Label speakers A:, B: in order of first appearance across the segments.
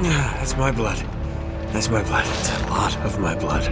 A: That's my blood. That's my blood. It's a lot of my blood.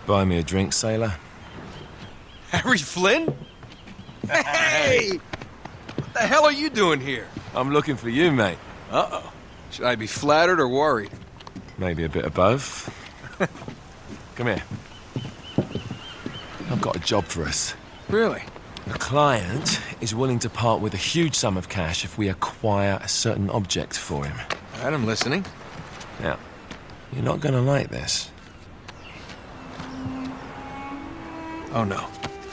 B: Buy me a drink, sailor?
C: Harry Flynn? Hey! What the hell are you doing here?
B: I'm looking for you, mate.
C: Uh-oh. Should I be flattered or worried?
B: Maybe a bit of both. Come here. I've got a job for us.
C: Really?
B: The client is willing to part with a huge sum of cash if we acquire a certain object for him.
C: All right, I'm listening.
B: Now, you're not gonna like this.
C: Oh, no.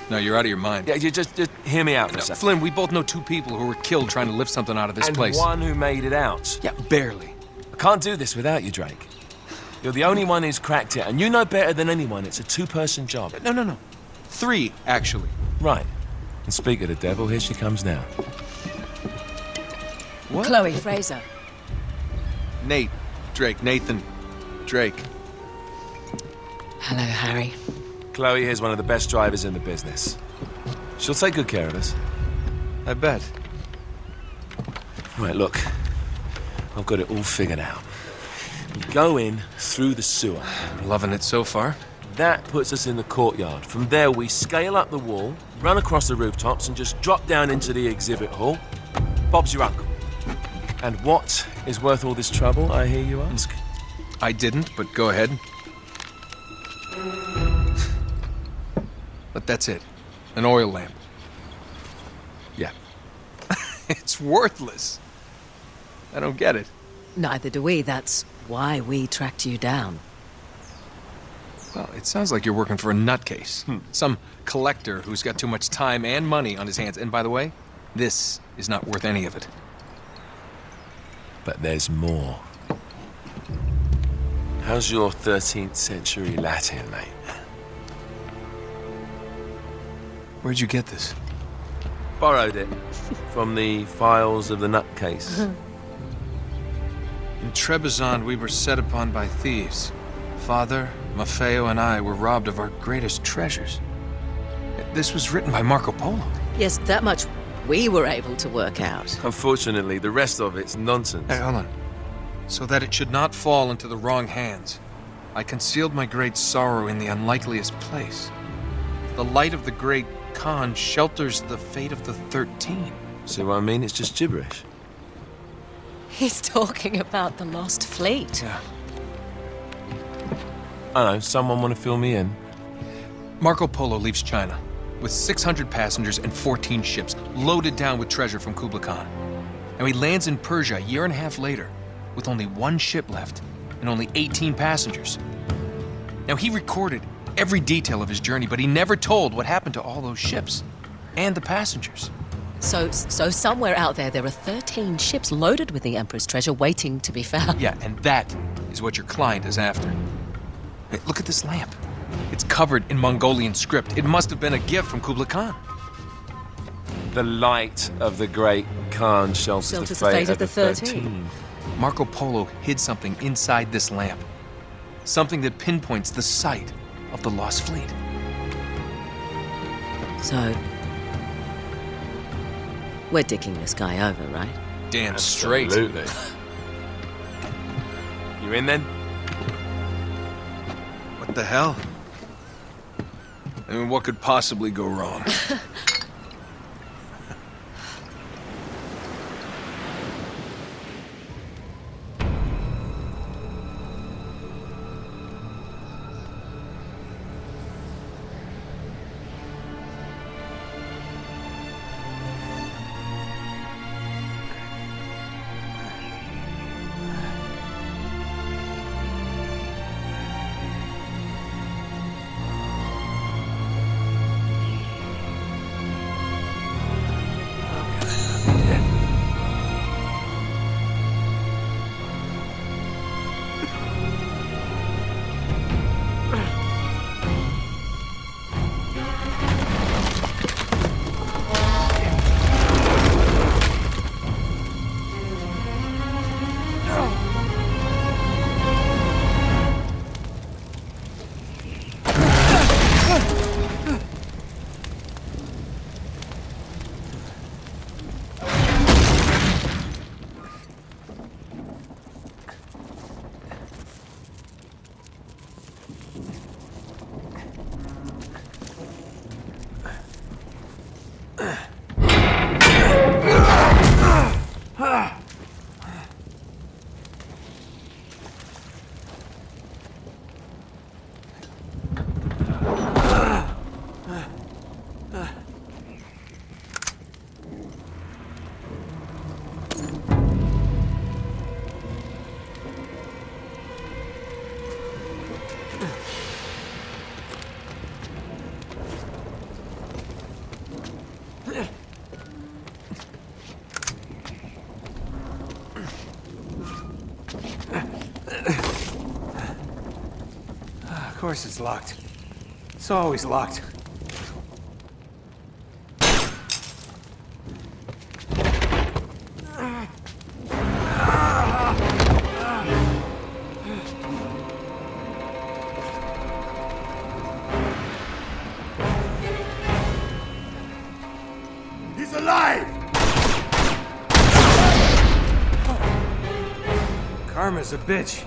C: No, you're out of your mind.
B: Yeah, you just hear me out for a
C: No,
B: second.
C: Flynn, we both know two people who were killed trying to lift something out of this
B: And
C: place.
B: one who made it out.
C: Yeah, barely.
B: I can't do this without you, Drake. You're the only one who's cracked it, and you know better than anyone it's a two-person job.
C: No. 3, actually.
B: Right. And speak of the devil, here she comes now.
C: What?
D: Chloe Fraser.
C: Nate. Drake. Nathan. Drake.
D: Hello, Harry.
B: Chloe here's one of the best drivers in the business. She'll take good care of us.
C: I bet.
B: Right, look. I've got it all figured out. We go in through the sewer.
C: Loving it so far.
B: That puts us in the courtyard. From there, we scale up the wall, run across the rooftops, and just drop down into the exhibit hall. Bob's your uncle. And what is worth all this trouble, I hear you ask?
C: I didn't, but go ahead. But that's it. An oil lamp.
B: Yeah.
C: It's worthless. I don't get it.
D: Neither do we. That's why we tracked you down.
C: Well, it sounds like you're working for a nutcase. Some collector who's got too much time and money on his hands. And by the way, this is not worth any of it.
B: But there's more. How's your 13th century Latin, mate?
C: Where'd you get this?
B: Borrowed it from the files of the nutcase.
C: In Trebizond, we were set upon by thieves. Father, Maffeo, and I were robbed of our greatest treasures. This was written by Marco Polo.
D: Yes, that much we were able to work out.
B: Unfortunately, the rest of it's nonsense.
C: Hey, hold on. So that it should not fall into the wrong hands, I concealed my great sorrow in the unlikeliest place. The light of the great Khan shelters the fate of the 13.
B: See what I mean? It's just gibberish.
D: He's talking about the lost fleet.
C: Yeah.
B: I know, someone want to fill me in?
C: Marco Polo leaves China with 600 passengers and 14 ships loaded down with treasure from Kublai Khan. And he lands in Persia a year and a half later with only 1 ship left and only 18 passengers. Now, he recorded every detail of his journey, but he never told what happened to all those ships and the passengers.
D: So somewhere out there are 13 ships loaded with the Emperor's treasure waiting to be found.
C: Yeah, and that is what your client is after. Hey, look at this lamp. It's covered in Mongolian script. It must have been a gift from Kublai Khan.
B: The light of the great Khan shelters the fate of the 13.
C: Marco Polo hid something inside this lamp. Something that pinpoints the site of the lost fleet.
D: So, we're dicking this guy over, right?
C: Damn straight.
B: Absolutely. You in then?
C: What the hell? I mean, what could possibly go wrong?
A: course it's locked. It's always locked.
E: He's alive!
A: Karma's a bitch.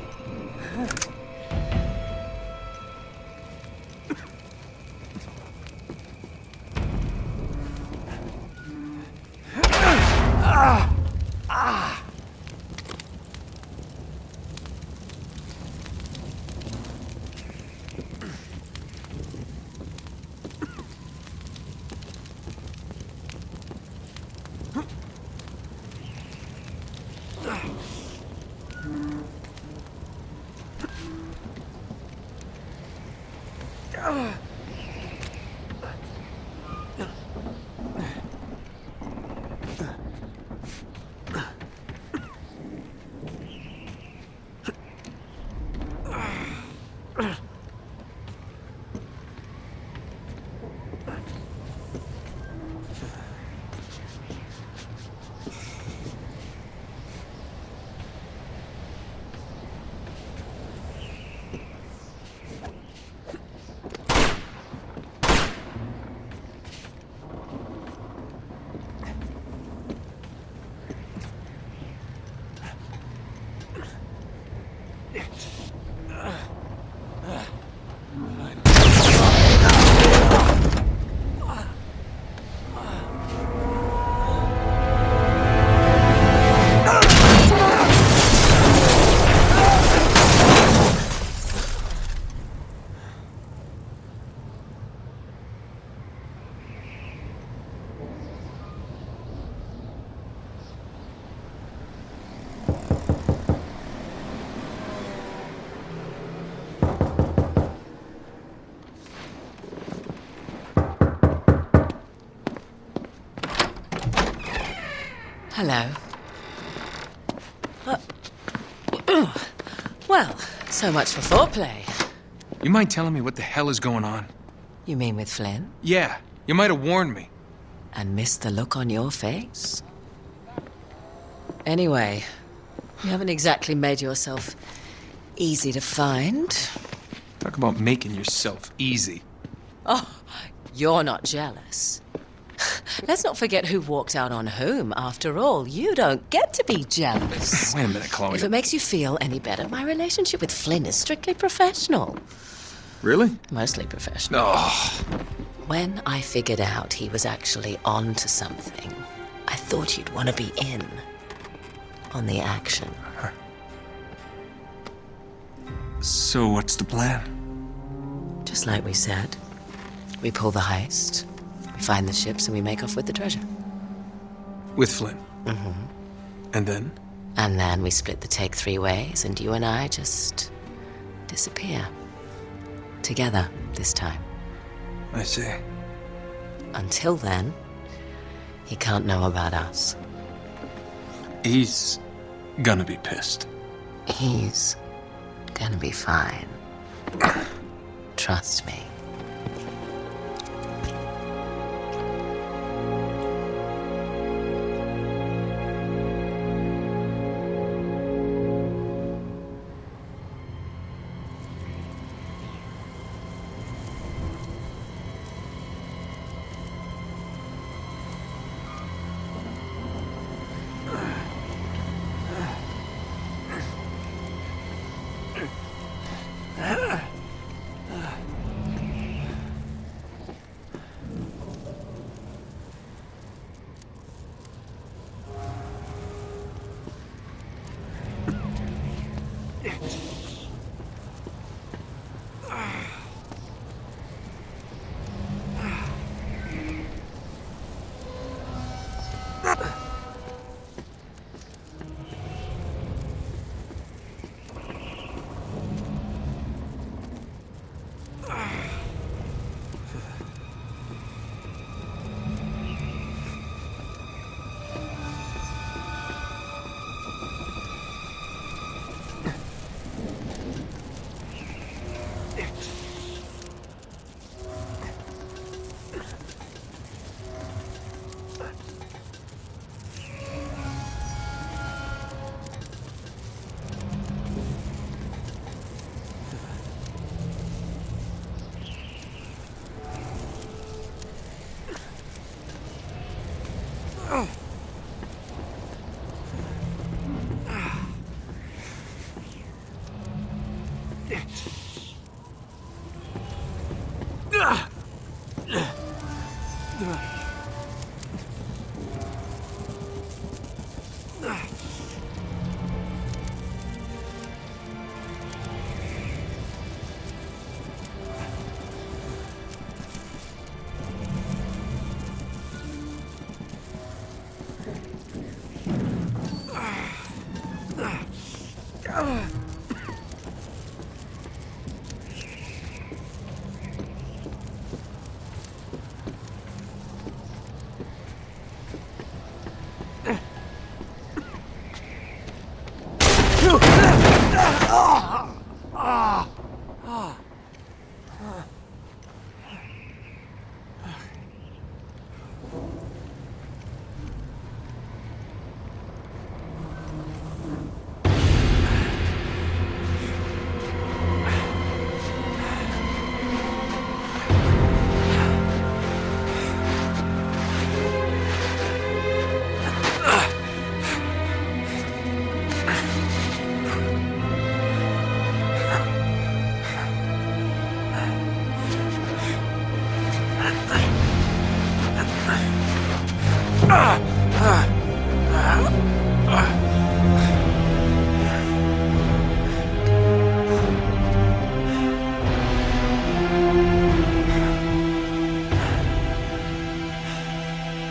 D: Hello. Well, so much for foreplay.
C: You mind telling me what the hell is going on?
D: You mean with Flynn?
C: Yeah, you might have warned me.
D: And missed the look on your face? Anyway, you haven't exactly made yourself easy to find.
C: Talk about making yourself easy.
D: Oh, you're not jealous. Let's not forget who walked out on whom. After all, you don't get to be jealous.
C: Wait a minute, Chloe.
D: If it makes you feel any better, my relationship with Flynn is strictly professional.
C: Really?
D: Mostly professional.
C: Oh,
D: When I figured out he was actually on to something, I thought you'd want to be in on the action.
C: so what's the plan?
D: Just like we said. We pull the heist, we find the ships, and we make off with the treasure.
C: With Flynn?
D: Mm-hmm.
C: And then?
D: And then we split the take 3 ways, and you and I just disappear. Together, this time.
C: I see.
D: Until then, he can't know about us.
C: He's gonna be pissed.
D: He's gonna be fine. Trust me.